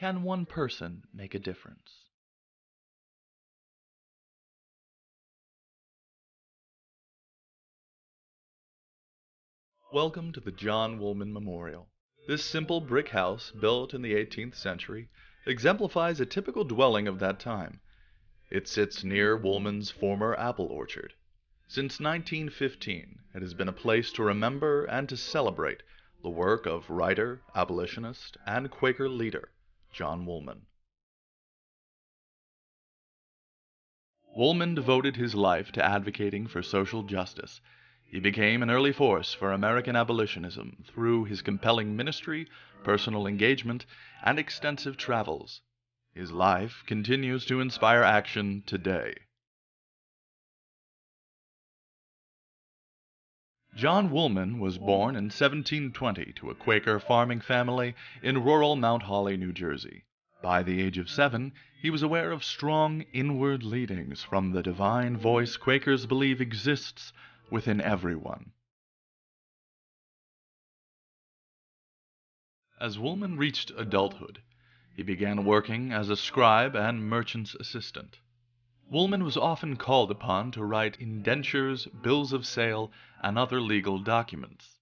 Can one person make a difference? Welcome to the John Woolman Memorial. This simple brick house, built in the 18th century, exemplifies a typical dwelling of that time. It sits near Woolman's former apple orchard. Since 1915, it has been a place to remember and to celebrate the work of writer, abolitionist, and Quaker leader, John Woolman. Woolman devoted his life to advocating for social justice. He became an early force for American abolitionism through his compelling ministry, personal engagement, and extensive travels. His life continues to inspire action today. John Woolman was born in 1720 to a Quaker farming family in rural Mount Holly, New Jersey. By the age of 7, he was aware of strong inward leadings from the divine voice Quakers believe exists within everyone. As Woolman reached adulthood, he began working as a scribe and merchant's assistant. Woolman was often called upon to write indentures, bills of sale, and other legal documents.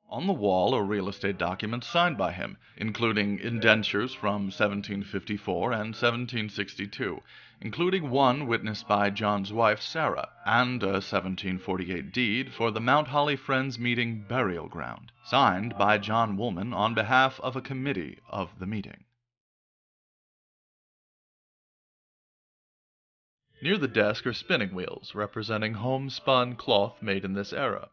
On the wall are real estate documents signed by him, including indentures from 1754 and 1762, including one witnessed by John's wife Sarah, and a 1748 deed for the Mount Holly Friends Meeting burial ground, signed by John Woolman on behalf of a committee of the meeting. Near the desk are spinning wheels representing homespun cloth made in this era.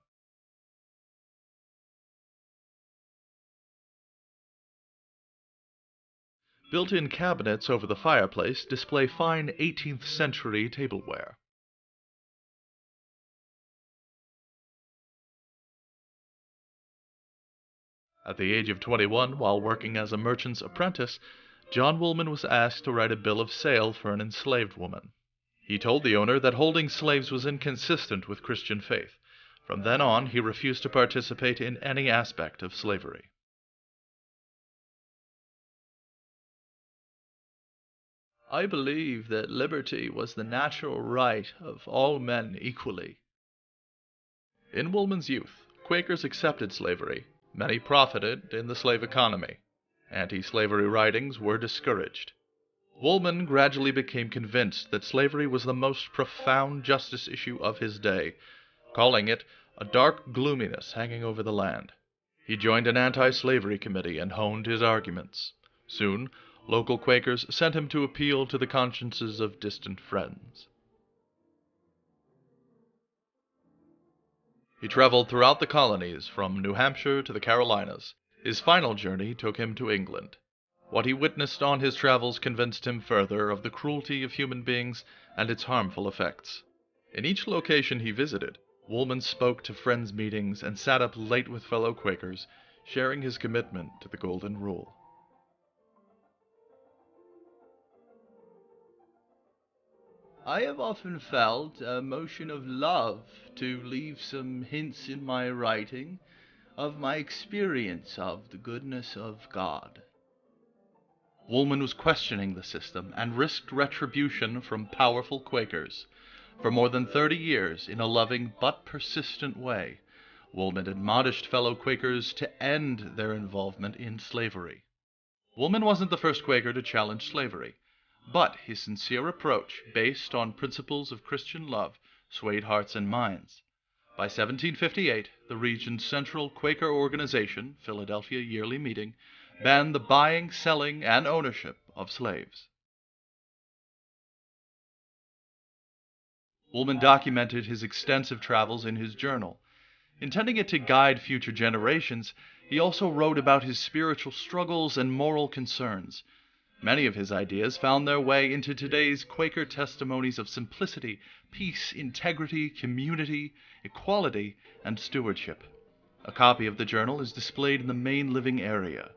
Built-in cabinets over the fireplace display fine 18th century tableware. At the age of 21, while working as a merchant's apprentice, John Woolman was asked to write a bill of sale for an enslaved woman. He told the owner that holding slaves was inconsistent with Christian faith. From then on, he refused to participate in any aspect of slavery. I believe that liberty was the natural right of all men equally. In Woolman's youth, Quakers accepted slavery. Many profited in the slave economy. Anti-slavery writings were discouraged. Woolman gradually became convinced that slavery was the most profound justice issue of his day, calling it a dark gloominess hanging over the land. He joined an anti-slavery committee and honed his arguments. Soon, local Quakers sent him to appeal to the consciences of distant friends. He traveled throughout the colonies, from New Hampshire to the Carolinas. His final journey took him to England. What he witnessed on his travels convinced him further of the cruelty of human beings and its harmful effects. In each location he visited, Woolman spoke to friends' meetings and sat up late with fellow Quakers, sharing his commitment to the Golden Rule. I have often felt a motion of love to leave some hints in my writing of my experience of the goodness of God. Woolman was questioning the system and risked retribution from powerful Quakers. For more than 30 years, in a loving but persistent way, Woolman admonished fellow Quakers to end their involvement in slavery. Woolman wasn't the first Quaker to challenge slavery, but his sincere approach, based on principles of Christian love, swayed hearts and minds. By 1758, the region's central Quaker organization, Philadelphia Yearly Meeting, banned the buying, selling, and ownership of slaves. Woolman documented his extensive travels in his journal. Intending it to guide future generations, he also wrote about his spiritual struggles and moral concerns. Many of his ideas found their way into today's Quaker testimonies of simplicity, peace, integrity, community, equality, and stewardship. A copy of the journal is displayed in the main living area.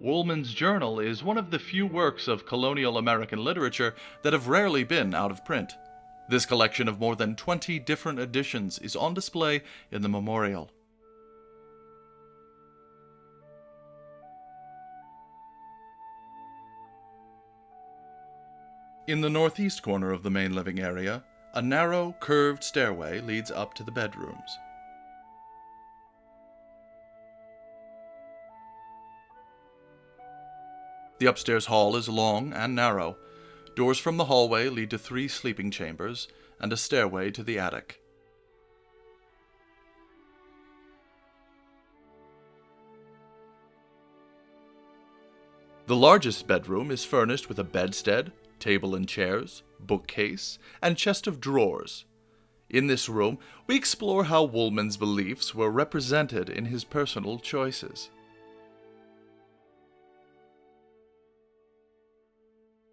Woolman's journal is one of the few works of colonial American literature that have rarely been out of print. This collection of more than 20 different editions is on display in the memorial. In the northeast corner of the main living area, a narrow, curved stairway leads up to the bedrooms. The upstairs hall is long and narrow. Doors from the hallway lead to 3 sleeping chambers and a stairway to the attic. The largest bedroom is furnished with a bedstead, table and chairs, bookcase, and chest of drawers. In this room, we explore how Woolman's beliefs were represented in his personal choices.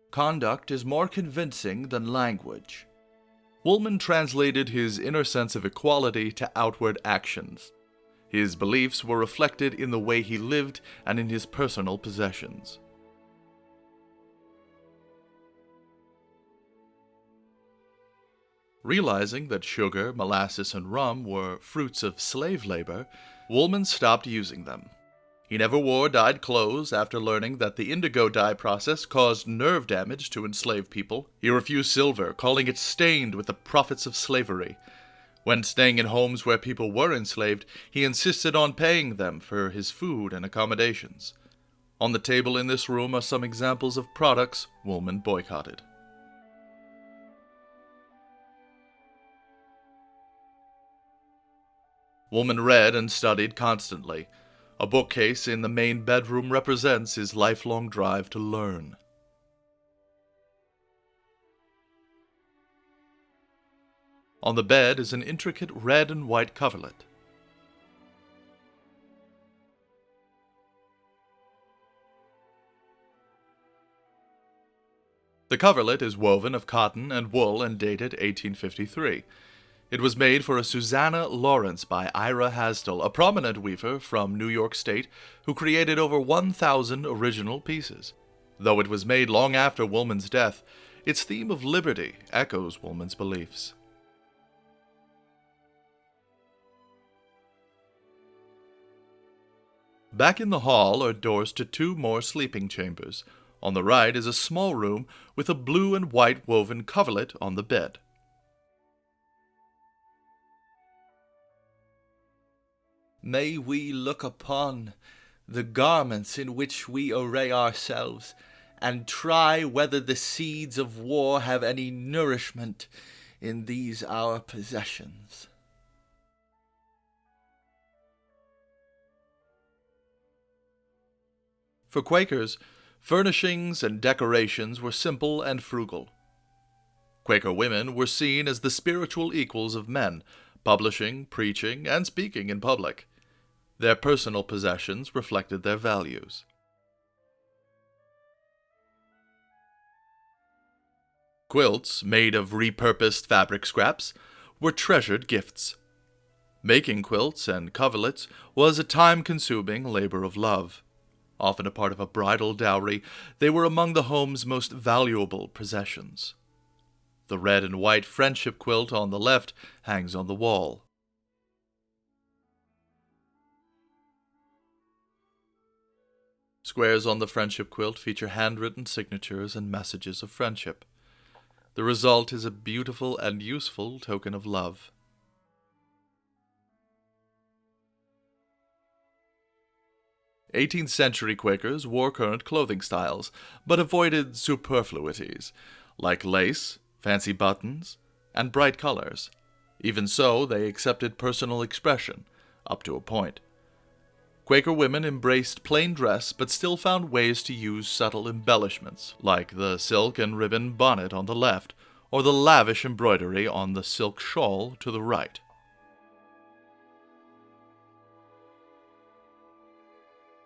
Conduct is more convincing than language. Woolman translated his inner sense of equality to outward actions. His beliefs were reflected in the way he lived and in his personal possessions. Realizing that sugar, molasses, and rum were fruits of slave labor, Woolman stopped using them. He never wore dyed clothes after learning that the indigo dye process caused nerve damage to enslaved people. He refused silver, calling it stained with the profits of slavery. When staying in homes where people were enslaved, he insisted on paying them for his food and accommodations. On the table in this room are some examples of products Woolman boycotted. Woolman read and studied constantly. A bookcase in the main bedroom represents his lifelong drive to learn. On the bed is an intricate red and white coverlet. The coverlet is woven of cotton and wool and dated 1853. It was made for a Susanna Lawrence by Ira Hasdell, a prominent weaver from New York State who created over 1,000 original pieces. Though it was made long after Woolman's death, its theme of liberty echoes Woolman's beliefs. Back in the hall are doors to 2 more sleeping chambers. On the right is a small room with a blue and white woven coverlet on the bed. May we look upon the garments in which we array ourselves, and try whether the seeds of war have any nourishment in these our possessions. For Quakers, furnishings and decorations were simple and frugal. Quaker women were seen as the spiritual equals of men, publishing, preaching, and speaking in public. Their personal possessions reflected their values. Quilts, made of repurposed fabric scraps, were treasured gifts. Making quilts and coverlets was a time-consuming labor of love. Often a part of a bridal dowry, they were among the home's most valuable possessions. The red and white friendship quilt on the left hangs on the wall. Squares on the friendship quilt feature handwritten signatures and messages of friendship. The result is a beautiful and useful token of love. Eighteenth-century Quakers wore current clothing styles, but avoided superfluities, like lace, fancy buttons, and bright colors. Even so, they accepted personal expression, up to a point. Quaker women embraced plain dress, but still found ways to use subtle embellishments, like the silk and ribbon bonnet on the left, or the lavish embroidery on the silk shawl to the right.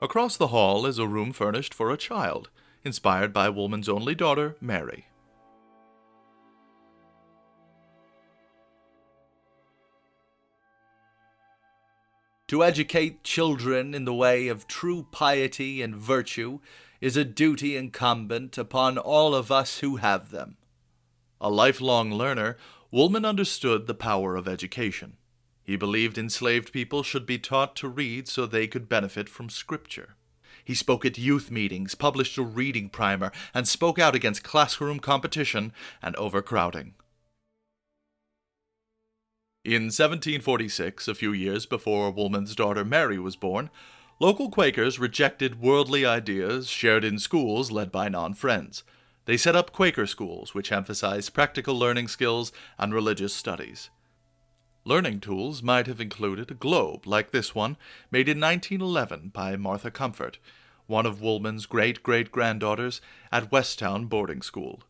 Across the hall is a room furnished for a child, inspired by Woolman's only daughter, Mary. To educate children in the way of true piety and virtue is a duty incumbent upon all of us who have them. A lifelong learner, Woolman understood the power of education. He believed enslaved people should be taught to read so they could benefit from Scripture. He spoke at youth meetings, published a reading primer, and spoke out against classroom competition and overcrowding. In 1746, a few years before Woolman's daughter Mary was born, local Quakers rejected worldly ideas shared in schools led by non-Friends. They set up Quaker schools, which emphasized practical learning skills and religious studies. Learning tools might have included a globe like this one, made in 1911 by Martha Comfort, one of Woolman's great-great-granddaughters at Westtown Boarding School.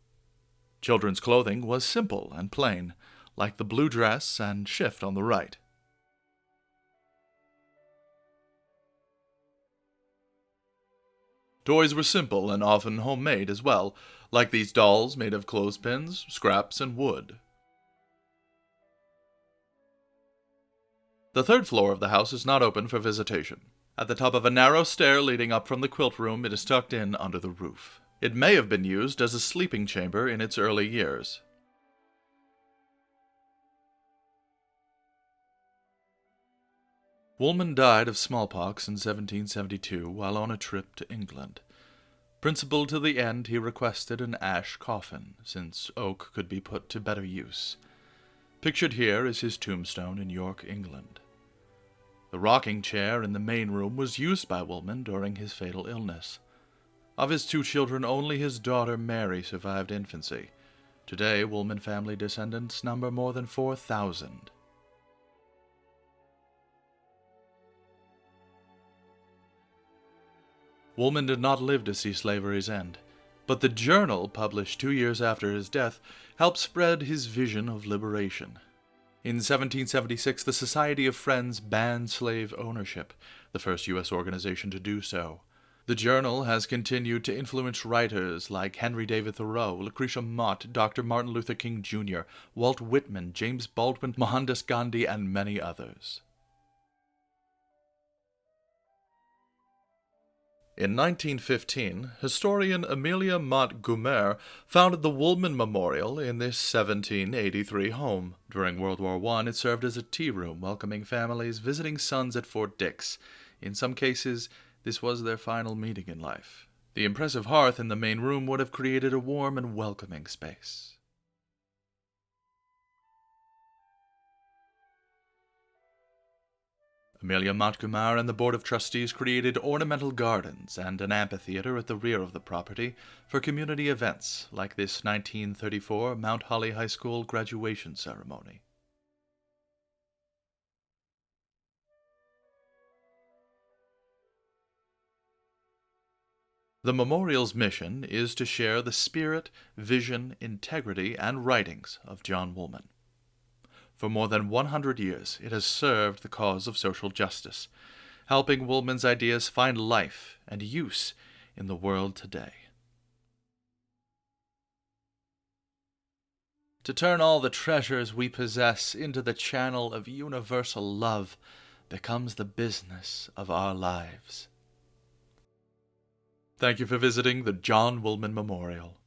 Children's clothing was simple and plain, like the blue dress and shift on the right. Toys were simple and often homemade as well, like these dolls made of clothespins, scraps, and wood. The third floor of the house is not open for visitation. At the top of a narrow stair leading up from the quilt room, it is tucked in under the roof. It may have been used as a sleeping chamber in its early years. Woolman died of smallpox in 1772 while on a trip to England. Principled to the end, he requested an ash coffin, since oak could be put to better use. Pictured here is his tombstone in York, England. The rocking chair in the main room was used by Woolman during his fatal illness. Of his 2 children, only his daughter Mary survived infancy. Today, Woolman family descendants number more than 4,000. Woolman did not live to see slavery's end, but the journal, published 2 years after his death, helped spread his vision of liberation. In 1776, the Society of Friends banned slave ownership, the first U.S. organization to do so. The journal has continued to influence writers like Henry David Thoreau, Lucretia Mott, Dr. Martin Luther King Jr., Walt Whitman, James Baldwin, Mohandas Gandhi, and many others. In 1915, historian Amelia Mott Gumer founded the Woolman Memorial in this 1783 home. During World War I, it served as a tea room, welcoming families visiting sons at Fort Dix. In some cases, this was their final meeting in life. The impressive hearth in the main room would have created a warm and welcoming space. Amelia Montgomery and the Board of Trustees created ornamental gardens and an amphitheater at the rear of the property for community events like this 1934 Mount Holly High School graduation ceremony. The memorial's mission is to share the spirit, vision, integrity, and writings of John Woolman. For more than 100 years, it has served the cause of social justice, helping Woolman's ideas find life and use in the world today. To turn all the treasures we possess into the channel of universal love becomes the business of our lives. Thank you for visiting the John Woolman Memorial.